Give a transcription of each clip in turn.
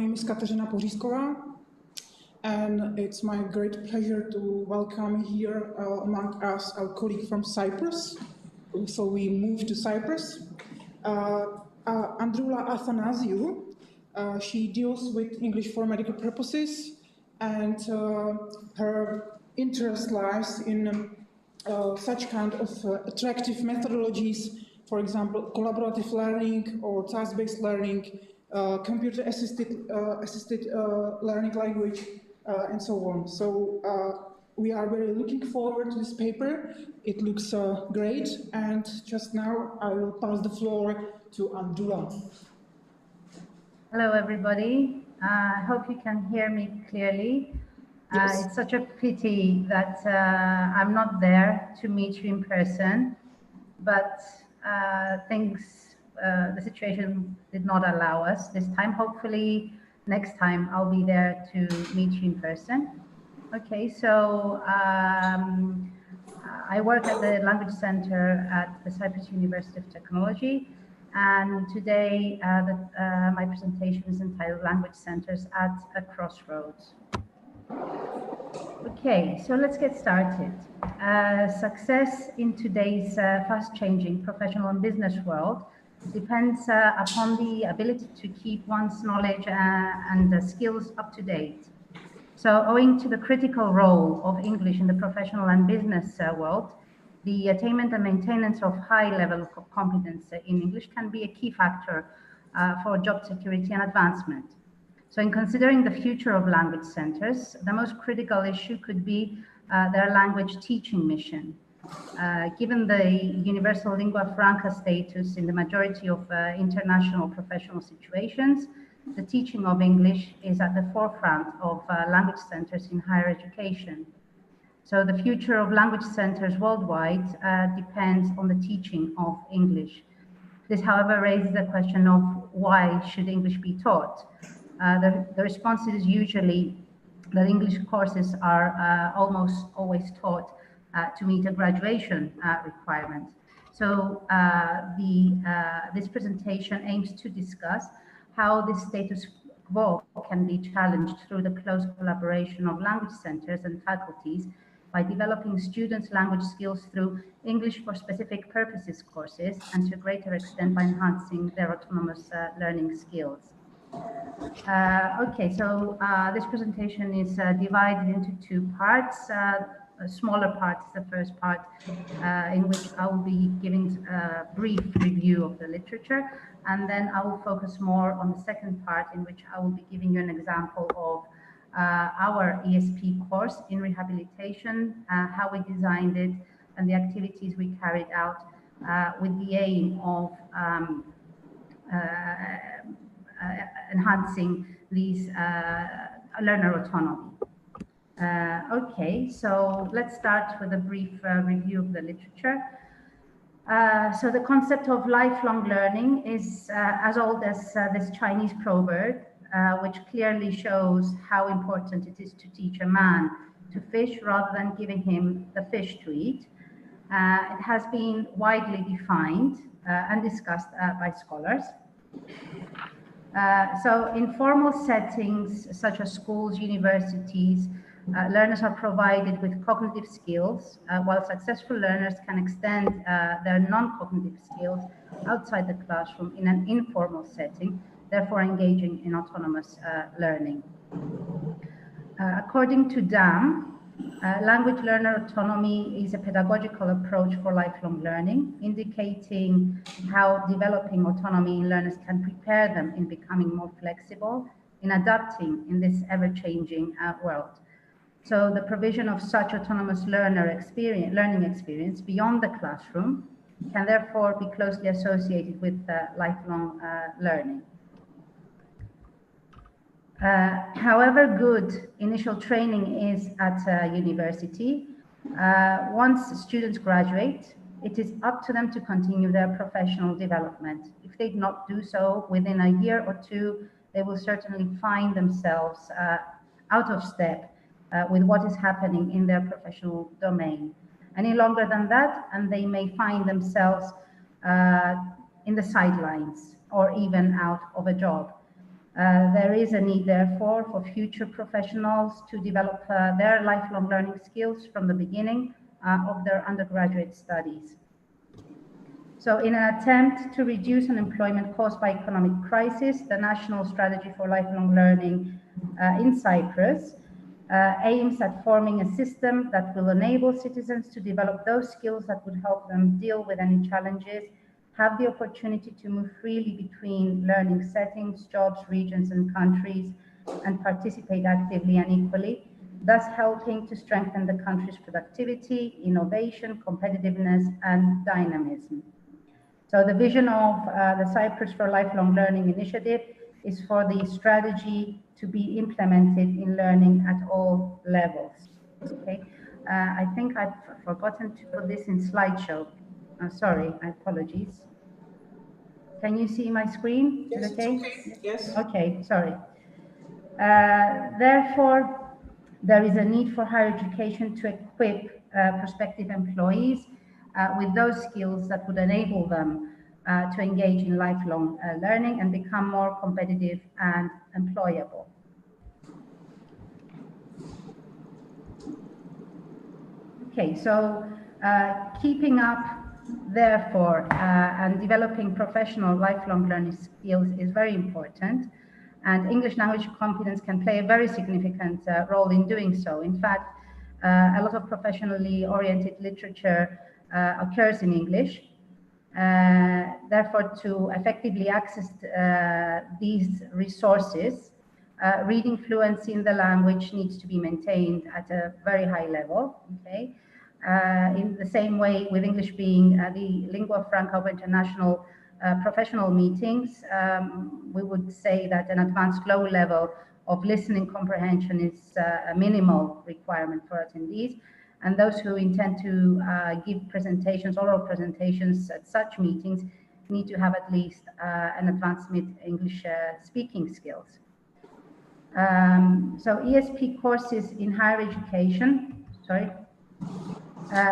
name is Kateřina Pořízková, and it's my great pleasure to welcome here among us our colleague from Cyprus. So we moved to Cyprus. Androulla Athanasiou. She deals with English for medical purposes, and her interest lies in such kind of attractive methodologies, for example, collaborative learning or task-based learning, computer-assisted learning language, and so on. So we are very looking forward to this paper. It looks great, and just now I will pass the floor to Androulla. Hello, everybody. I hope you can hear me clearly. Yes. It's such a pity that I'm not there to meet you in person, but the situation did not allow us this time. Hopefully, next time I'll be there to meet you in person. Okay, so I work at the Language Center at the Cyprus University of Technology. And today, my presentation is entitled Language Centers at a Crossroads. Okay, so let's get started. Success in today's fast-changing professional and business world depends upon the ability to keep one's knowledge and skills up to date. So owing to the critical role of English in the professional and business world, the attainment and maintenance of high level of competence in English can be a key factor for job security and advancement. So in considering the future of language centers, the most critical issue could be their language teaching mission. Given the universal lingua franca status in the majority of international professional situations, the teaching of English is at the forefront of language centers in higher education. So the future of language centers worldwide depends on the teaching of English. This, however, raises the question of why should English be taught? The response is usually that English courses are almost always taught to meet a graduation requirement. So this presentation aims to discuss how this status quo can be challenged through the close collaboration of language centers and faculties by developing students' language skills through English for specific purposes courses, and to a greater extent by enhancing their autonomous learning skills. Okay, so this presentation is divided into two parts. A smaller part is the first part, in which I will be giving a brief review of the literature, and then I will focus more on the second part, in which I will be giving you an example of our ESP course in rehabilitation, how we designed it, and the activities we carried out with the aim of enhancing these learner autonomy. Okay, so let's start with a brief review of the literature. So the concept of lifelong learning is as old as this Chinese proverb, which clearly shows how important it is to teach a man to fish rather than giving him the fish to eat. It has been widely defined and discussed by scholars. So in formal settings such as schools, universities, learners are provided with cognitive skills, while successful learners can extend their non-cognitive skills outside the classroom in an informal setting, therefore engaging in autonomous learning. According to Dam, language learner autonomy is a pedagogical approach for lifelong learning, indicating how developing autonomy in learners can prepare them in becoming more flexible, in adapting in this ever-changing world. So the provision of such autonomous learning experience beyond the classroom can therefore be closely associated with lifelong learning. However good initial training is at a university, once students graduate, it is up to them to continue their professional development. If they do not do so within a year or two, they will certainly find themselves out of step with what is happening in their professional domain. Any longer than that, and they may find themselves in the sidelines or even out of a job. There is a need, therefore, for future professionals to develop their lifelong learning skills from the beginning of their undergraduate studies. So in an attempt to reduce unemployment caused by economic crisis, the National Strategy for Lifelong Learning in Cyprus aims at forming a system that will enable citizens to develop those skills that would help them deal with any challenges, have the opportunity to move freely between learning settings, jobs, regions, and countries, and participate actively and equally, thus helping to strengthen the country's productivity, innovation, competitiveness, and dynamism. So the vision of the Cyprus for Lifelong Learning initiative is for the strategy to be implemented in learning at all levels. Okay, I think I've forgotten to put this in slideshow. Sorry, apologies. Can you see my screen? Yes, okay? it's okay. Yes. Okay, sorry. Therefore, there is a need for higher education to equip prospective employees with those skills that would enable them to engage in lifelong learning and become more competitive and employable. Okay, so keeping up, therefore, and developing professional lifelong learning skills is very important, and English language competence can play a very significant role in doing so. In fact, a lot of professionally oriented literature occurs in English. Therefore, to effectively access these resources, reading fluency in the language needs to be maintained at a very high level. Okay, in the same way with English being the lingua franca of international professional meetings, we would say that an advanced low level of listening comprehension is a minimal requirement for attendees. And those who intend to give presentations, oral presentations at such meetings, need to have at least an advanced mid-English speaking skills. So ESP courses in higher education,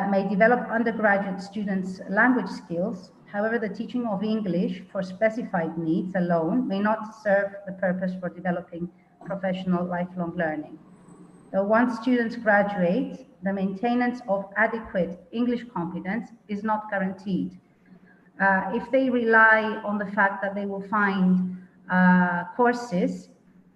may develop undergraduate students' language skills. However, the teaching of English for specified needs alone may not serve the purpose for developing professional lifelong learning. So once students graduate, the maintenance of adequate English competence is not guaranteed. If they rely on the fact that they will find courses,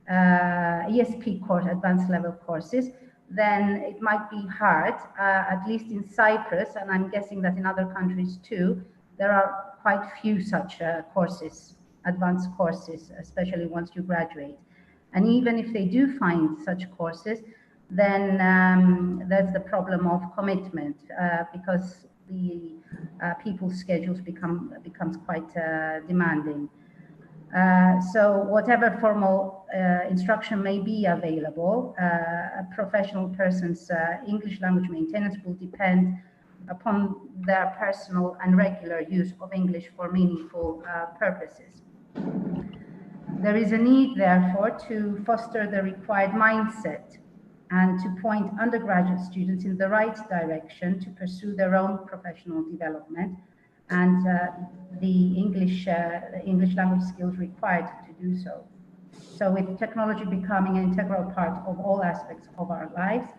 ESP course, advanced level courses, then it might be hard, at least in Cyprus, and I'm guessing that in other countries too, there are quite few such courses, advanced courses, especially once you graduate. And even if they do find such courses, then there's the problem of commitment, because the people's schedules becomes quite demanding. So whatever formal instruction may be available, a professional person's English language maintenance will depend upon their personal and regular use of English for meaningful purposes. There is a need, therefore, to foster the required mindset and to point undergraduate students in the right direction to pursue their own professional development and the English language skills required to do so. So with technology becoming an integral part of all aspects of our lives,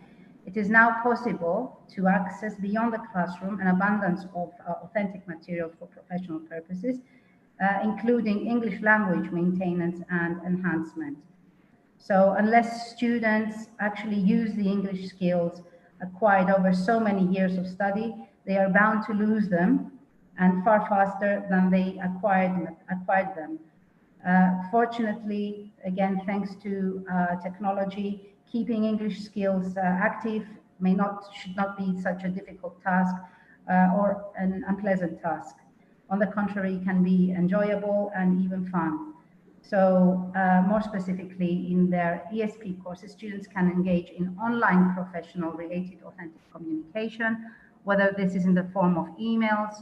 it is now possible to access beyond the classroom an abundance of authentic material for professional purposes, including English language maintenance and enhancement. So unless students actually use the English skills acquired over so many years of study, they are bound to lose them, and far faster than they acquired them. Fortunately, again, thanks to technology, keeping English skills active should not be such a difficult task or an unpleasant task. On the contrary, it can be enjoyable and even fun. So more specifically, in their ESP courses, students can engage in online professional related authentic communication, whether this is in the form of emails,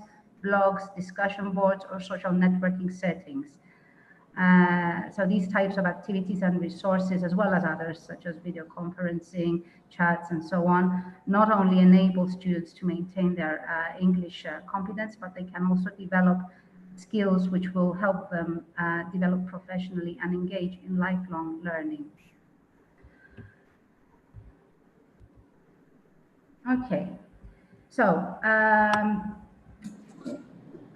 blogs, discussion boards, or social networking settings. So these types of activities and resources, as well as others such as video conferencing, chats, and so on, not only enable students to maintain their English competence, but they can also develop skills which will help them develop professionally and engage in lifelong learning. Okay, so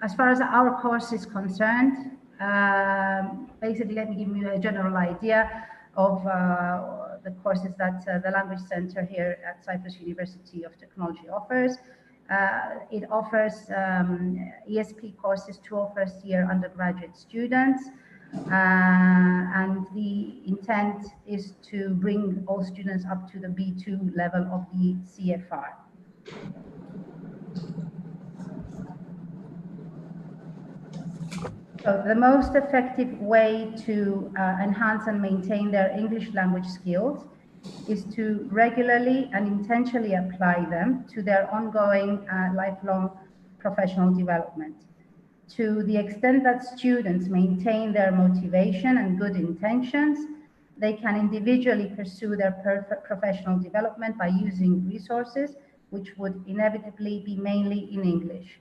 as far as our course is concerned, basically let me give you a general idea of the courses that the Language Center here at Cyprus University of Technology offers. It offers ESP courses to all first-year undergraduate students, and the intent is to bring all students up to the B2 level of the CFR. So the most effective way to enhance and maintain their English language skills is to regularly and intentionally apply them to their ongoing lifelong professional development. To the extent that students maintain their motivation and good intentions, they can individually pursue their professional development by using resources which would inevitably be mainly in English.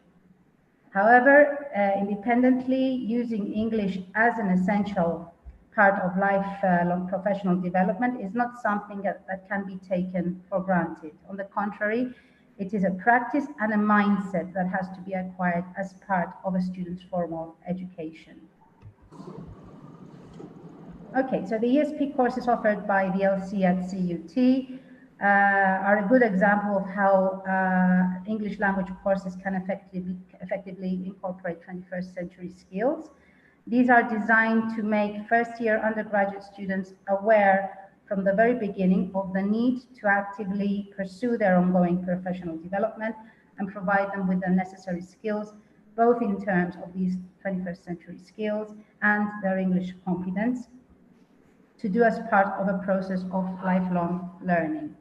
However, independently using English as an essential part of lifelong professional development is not something that can be taken for granted. On the contrary, it is a practice and a mindset that has to be acquired as part of a student's formal education. Okay, so the ESP courses offered by the LC at CUT are a good example of how English language courses can effectively incorporate 21st century skills. These are designed to make first-year undergraduate students aware from the very beginning of the need to actively pursue their ongoing professional development and provide them with the necessary skills, both in terms of these 21st century skills and their English competence, to do as part of a process of lifelong learning.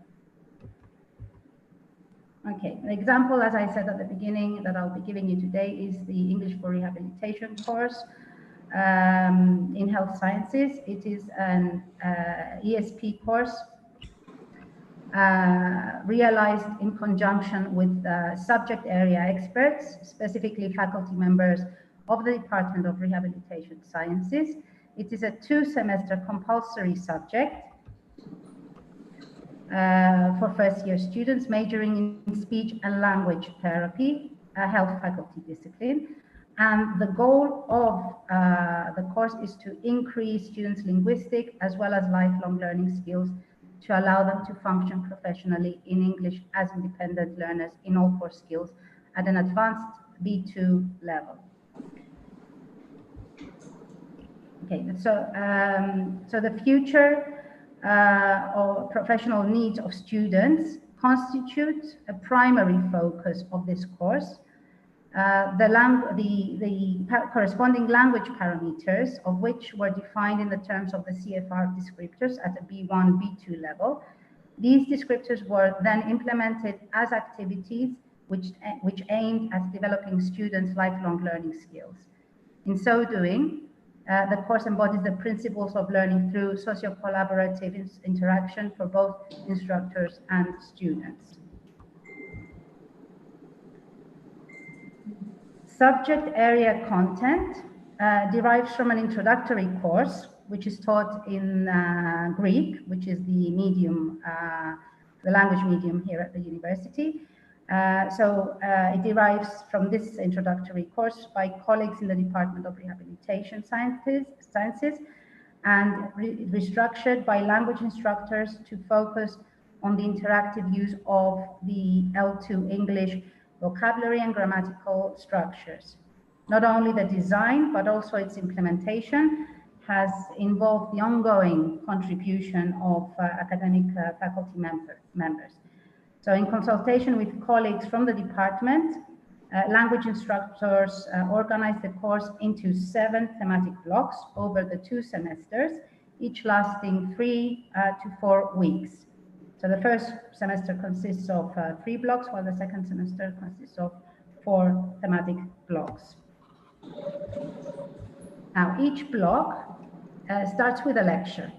Okay, the example, as I said at the beginning, that I'll be giving you today is the English for Rehabilitation course in health sciences. It is an ESP course realized in conjunction with subject area experts, specifically faculty members of the Department of Rehabilitation Sciences. It is a 2-semester compulsory subject for first-year students majoring in speech and language therapy, a health faculty discipline. And the goal of the course is to increase students' linguistic as well as lifelong learning skills to allow them to function professionally in English as independent learners in all core skills at an advanced B2 level. Okay, so the future or professional needs of students constitute a primary focus of this course. The corresponding language parameters of which were defined in the terms of the CFR descriptors at a B1, B2 level. These descriptors were then implemented as activities which aimed at developing students' lifelong learning skills. In so doing, the course embodies the principles of learning through socio-collaborative interaction for both instructors and students. Subject area content derives from an introductory course, which is taught in Greek, which is the medium, the language medium here at the university. It derives from this introductory course by colleagues in the Department of Rehabilitation Sciences and restructured by language instructors to focus on the interactive use of the L2 English vocabulary and grammatical structures. Not only the design, but also its implementation has involved the ongoing contribution of academic faculty members. So in consultation with colleagues from the department, language instructors organized the course into 7 thematic blocks over the 2 semesters, each lasting 3 to 4 weeks. So the first semester consists of 3 blocks, while the second semester consists of 4 thematic blocks. Now, each block starts with a lecture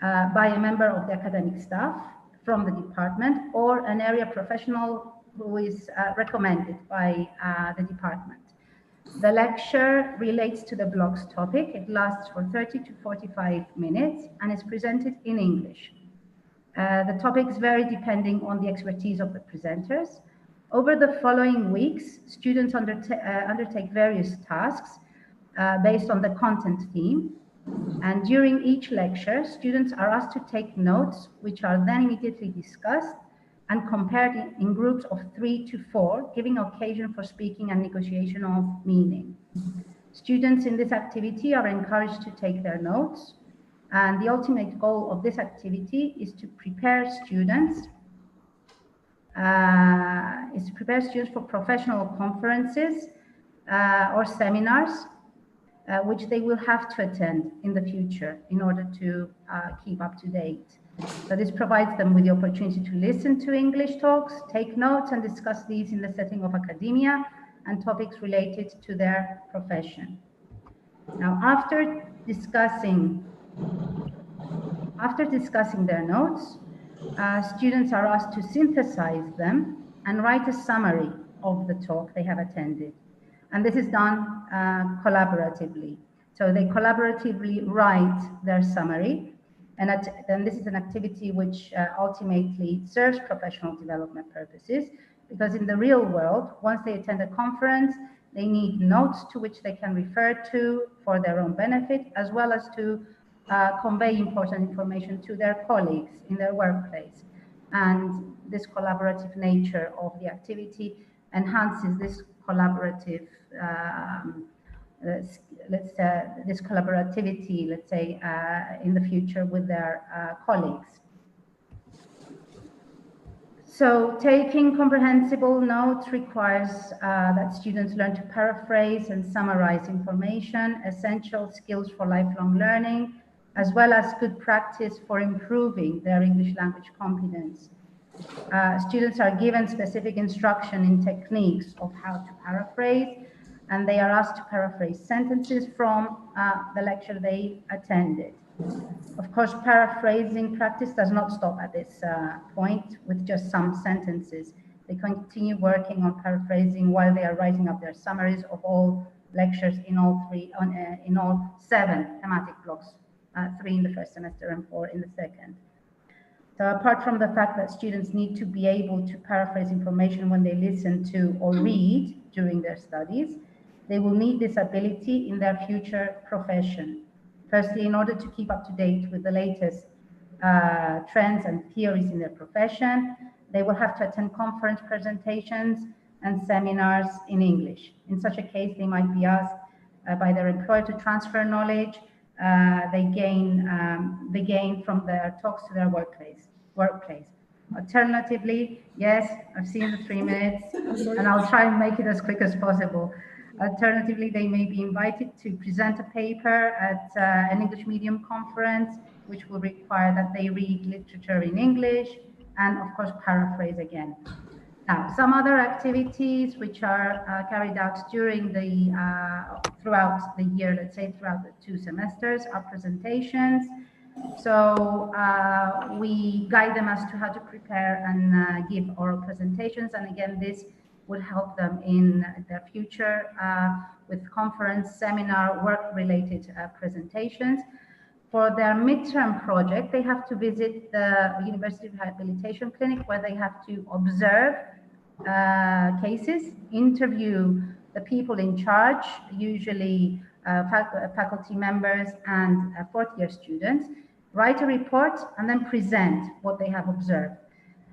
by a member of the academic staff from the department or an area professional who is recommended by the department. The lecture relates to the blog's topic. It lasts for 30 to 45 minutes and is presented in English. The topics vary depending on the expertise of the presenters. Over the following weeks, students undertake various tasks based on the content theme. And during each lecture, students are asked to take notes, which are then immediately discussed and compared in groups of 3 to 4, giving occasion for speaking and negotiation of meaning. Students in this activity are encouraged to take their notes, and the ultimate goal of this activity is to prepare students for professional conferences or seminars which they will have to attend in the future in order to keep up to date. So this provides them with the opportunity to listen to English talks, take notes, and discuss these in the setting of academia and topics related to their profession. Now, after discussing their notes, students are asked to synthesize them and write a summary of the talk they have attended. And this is done collaboratively. So they collaboratively write their summary. And then this is an activity which ultimately serves professional development purposes, because in the real world, once they attend a conference, they need notes to which they can refer to for their own benefit, as well as to convey important information to their colleagues in their workplace. And this collaborative nature of the activity enhances this collaborative, this collaborativity, let's say, in the future with their colleagues. So taking comprehensible notes requires that students learn to paraphrase and summarize information, essential skills for lifelong learning, as well as good practice for improving their English language competence. Students are given specific instruction in techniques of how to paraphrase, and they are asked to paraphrase sentences from the lecture they attended. Of course, paraphrasing practice does not stop at this point with just some sentences. They continue working on paraphrasing while they are writing up their summaries of all lectures in all 7 thematic blocks, 3 in the first semester and 4 in the second. So apart from the fact that students need to be able to paraphrase information when they listen to or read during their studies, they will need this ability in their future profession. Firstly, in order to keep up to date with the latest trends and theories in their profession, they will have to attend conference presentations and seminars in English. In such a case, they might be asked by their employer to transfer knowledge they gain from their talks to their workplace. Alternatively, yes, I've seen the 3 minutes, and I'll try and make it as quick as possible. Alternatively, they may be invited to present a paper at an English medium conference, which will require that they read literature in English and, of course, paraphrase again. Now, some other activities which are carried out during the throughout the year, let's say throughout the 2 semesters, are presentations. So we guide them as to how to prepare and give oral presentations. And again, this would help them in their future with conference, seminar, work-related presentations. For their midterm project, they have to visit the University Rehabilitation Clinic, where they have to observe cases, interview the people in charge, usually faculty members and 4th-year students, write a report, and then present what they have observed.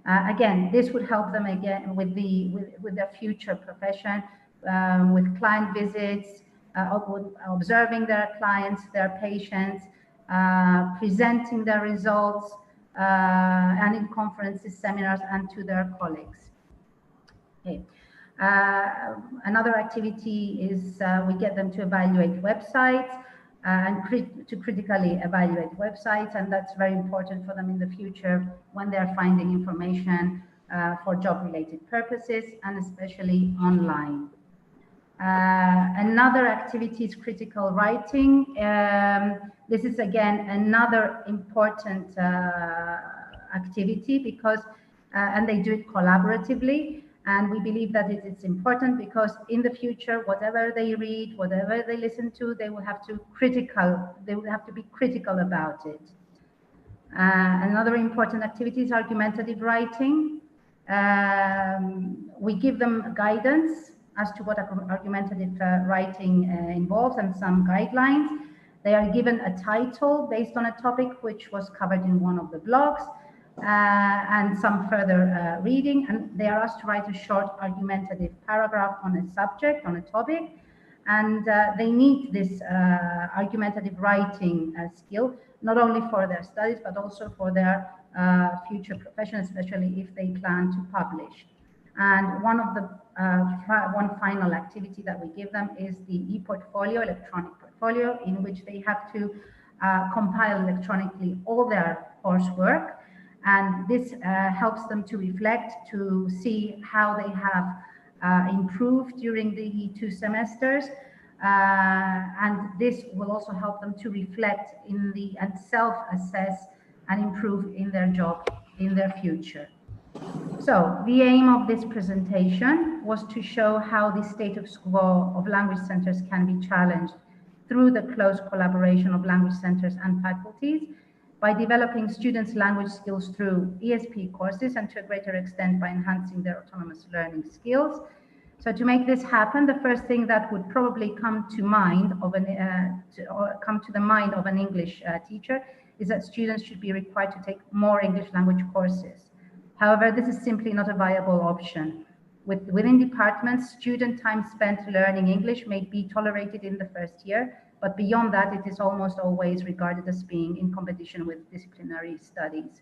Again, this would help them again with their future profession, with client visits, observing their clients, their patients, presenting their results, and in conferences, seminars, and to their colleagues. Okay. Another activity is we get them to evaluate websites and to critically evaluate websites, and that's very important for them in the future when they're finding information for job-related purposes, and especially online. Another activity is critical writing. This is again another important activity because, and they do it collaboratively, And we believe that it is important because in the future, whatever they read, whatever they listen to, they will have to be critical about it. Another important activity is argumentative writing. We give them guidance as to what argumentative writing involves and some guidelines. They are given a title based on a topic which was covered in one of the blogs, and some further reading, and they are asked to write a short argumentative paragraph on a subject, on a topic, and they need this argumentative writing skill, not only for their studies, but also for their future profession, especially if they plan to publish. And one final activity that we give them is the e-portfolio, electronic portfolio, in which they have to compile electronically all their coursework. And this helps them to reflect, to see how they have improved during the 2 semesters. And this will also help them to reflect and self-assess and improve in their job in their future. So the aim of this presentation was to show how the status quo of language centers can be challenged through the close collaboration of language centers and faculties, by developing students' language skills through ESP courses, and to a greater extent by enhancing their autonomous learning skills. So to make this happen, the first thing that would probably come to the mind of an English teacher is that students should be required to take more English language courses. However, this is simply not a viable option. Within departments, student time spent learning English may be tolerated in the first year, but beyond that, it is almost always regarded as being in competition with disciplinary studies.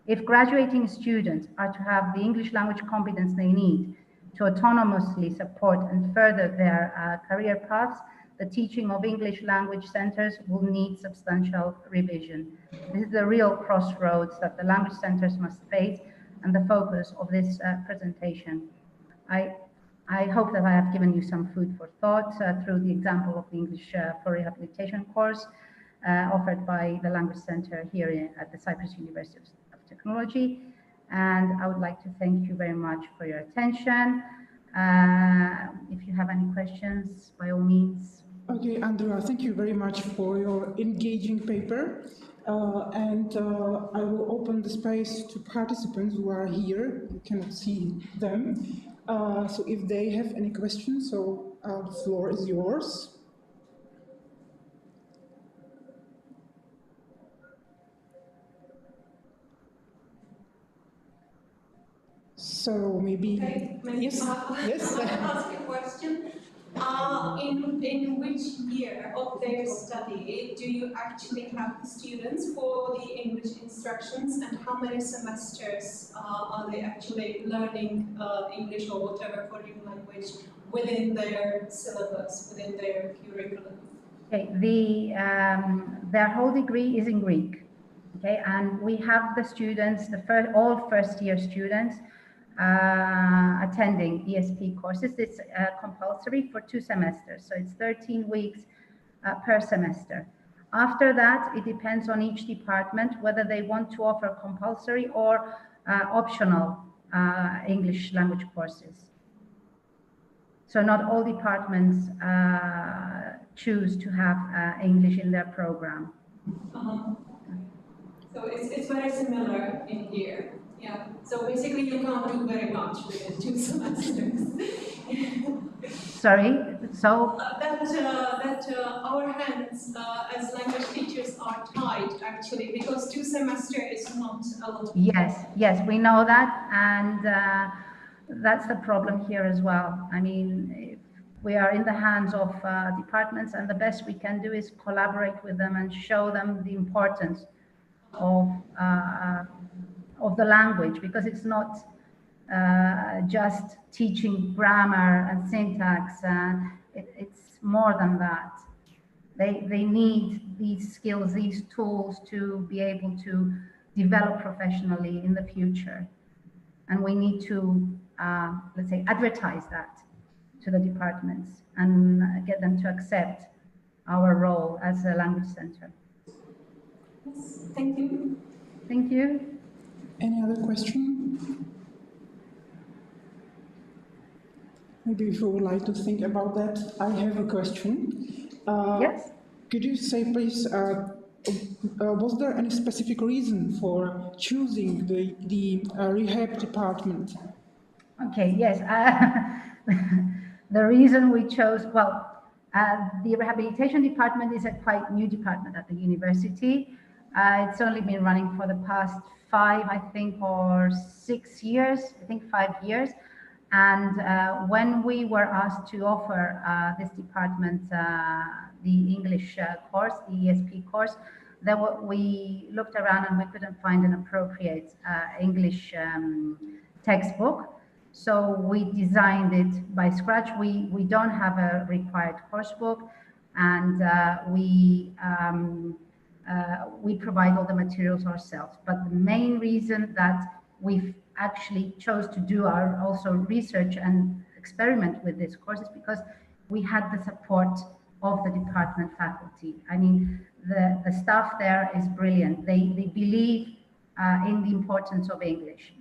If graduating students are to have the English language competence they need to autonomously support and further their career paths, the teaching of English language centers will need substantial revision. This is the real crossroads that the language centers must face, and the focus of this presentation. I hope that I have given you some food for thought through the example of the English for Rehabilitation course offered by the Language Center here at the Cyprus University of Technology. And I would like to thank you very much for your attention. If you have any questions, by all means. Okay, Androulla, thank you very much for your engaging paper. I will open the space to participants who are here. You cannot see them. So if they have any questions, the floor is yours. So maybe, yes. Yes. I can ask a question. In which year of their study do you actually have the students for the English instructions, and how many semesters are they actually learning English or whatever foreign language within their syllabus, within their curriculum? Okay, their whole degree is in Greek. Okay, and we have the students, all first-year students, attending ESP courses. It's compulsory for 2 semesters, so it's 13 weeks per semester. After that, it depends on each department whether they want to offer compulsory or optional English language courses. So not all departments choose to have English in their program. So it's very similar in here. Yeah, so basically you can't do very much within 2 semesters. Sorry, so? That our hands as language teachers are tied, actually, because 2 semesters is not a lot. Yes, we know that, and that's the problem here as well. I mean, we are in the hands of departments, and the best we can do is collaborate with them and show them the importance of the language, because it's not just teaching grammar and syntax. It's more than that. They need these skills, these tools to be able to develop professionally in the future. And we need to, let's say, advertise that to the departments and get them to accept our role as a language center. Yes, thank you. Thank you. Any other question? maybe if you would like to think about that, I have a question. Yes? Could you say, please, was there any specific reason for choosing the rehab department? Okay, yes. The reason we chose, well, the rehabilitation department is a quite new department at the university. It's only been running for the past 5, I think, or 6 years, I think 5 years. And when we were asked to offer this department the English course, the ESP course, we looked around and we couldn't find an appropriate English textbook. So we designed it by scratch. We don't have a required course book, and we provide all the materials ourselves. But the main reason that we've actually chose to do our also research and experiment with this course is because we had the support of the department faculty. I mean, the staff there is brilliant. They believe in the importance of English,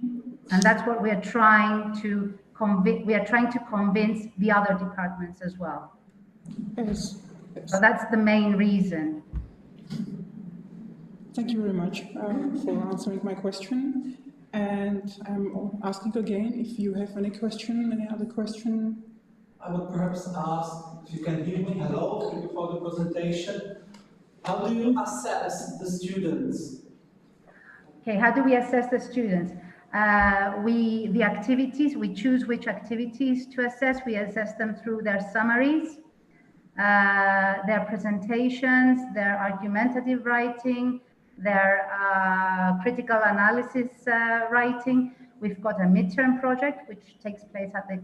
and that's what we are trying to convince the other departments as well. Yes. So that's the main reason. Thank you very much for answering my question. And I'm asking again if you have any question, any other question. I would perhaps ask if you can hear me. Hello, before the presentation. How do you assess the students? Okay, how do we assess the students? The activities, we choose which activities to assess. We assess them through their summaries, their presentations, their argumentative writing, their critical analysis writing. We've got a midterm project which takes place at the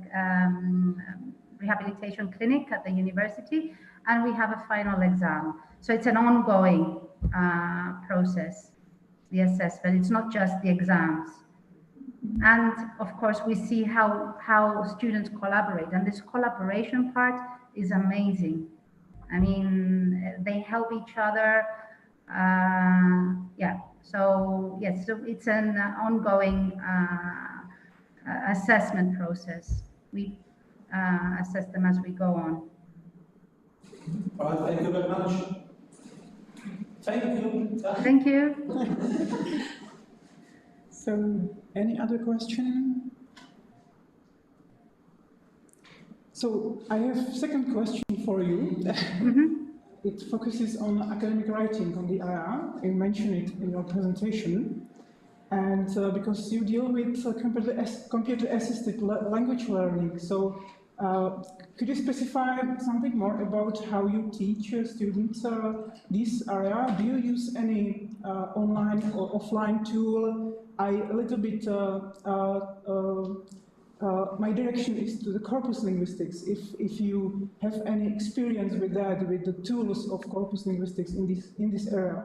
rehabilitation clinic at the university, and we have a final exam. So it's an ongoing process, the assessment. It's not just the exams. And of course, we see how students collaborate, and this collaboration part is amazing. I mean, they help each other. Yeah, so yes, so it's an ongoing assessment process. We assess them as we go on. All right, thank you very much. Thank you. Thank you. So, any other question? So, I have second question for you. It focuses on academic writing on the area. You mentioned it in your presentation. And because you deal with computer-assisted language learning, so could you specify something more about how you teach students this area? Do you use any online or offline tool? My direction is to the corpus linguistics. If you have any experience with that, with the tools of corpus linguistics in this area.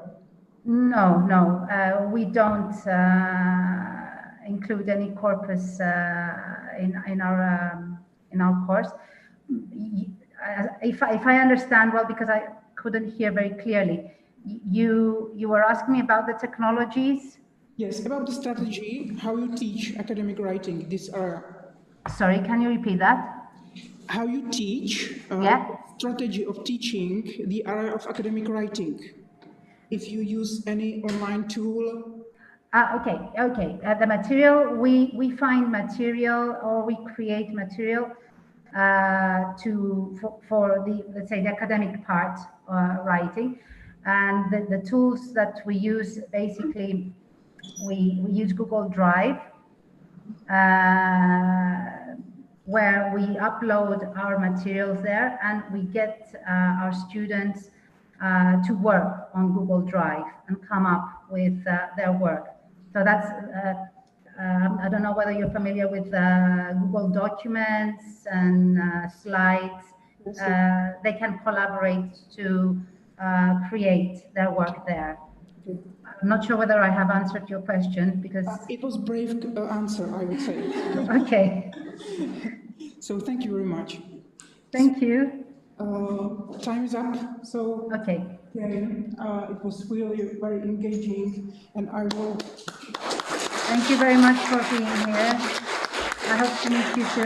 No, we don't include any corpus in our course. If I understand well, because I couldn't hear very clearly, you were asking me about the technologies. Yes, about the strategy, how you teach academic writing this area. Sorry, can you repeat that? How you teach strategy of teaching the area of academic writing. If you use any online tool. Okay. The material, we find material, or we create material for the, let's say, the academic part writing. And the tools that we use, basically, we use Google Drive, where we upload our materials there, and we get our students to work on Google Drive and come up with their work. So that's, I don't know whether you're familiar with Google Documents and Slides. They can collaborate to create their work there. I'm not sure whether I have answered your question, because it was a brave answer, I would say. Okay. So thank you very much. Thank you. Time is up. So okay. It was really very engaging, and I will. Thank you very much for being here. I hope to meet you soon.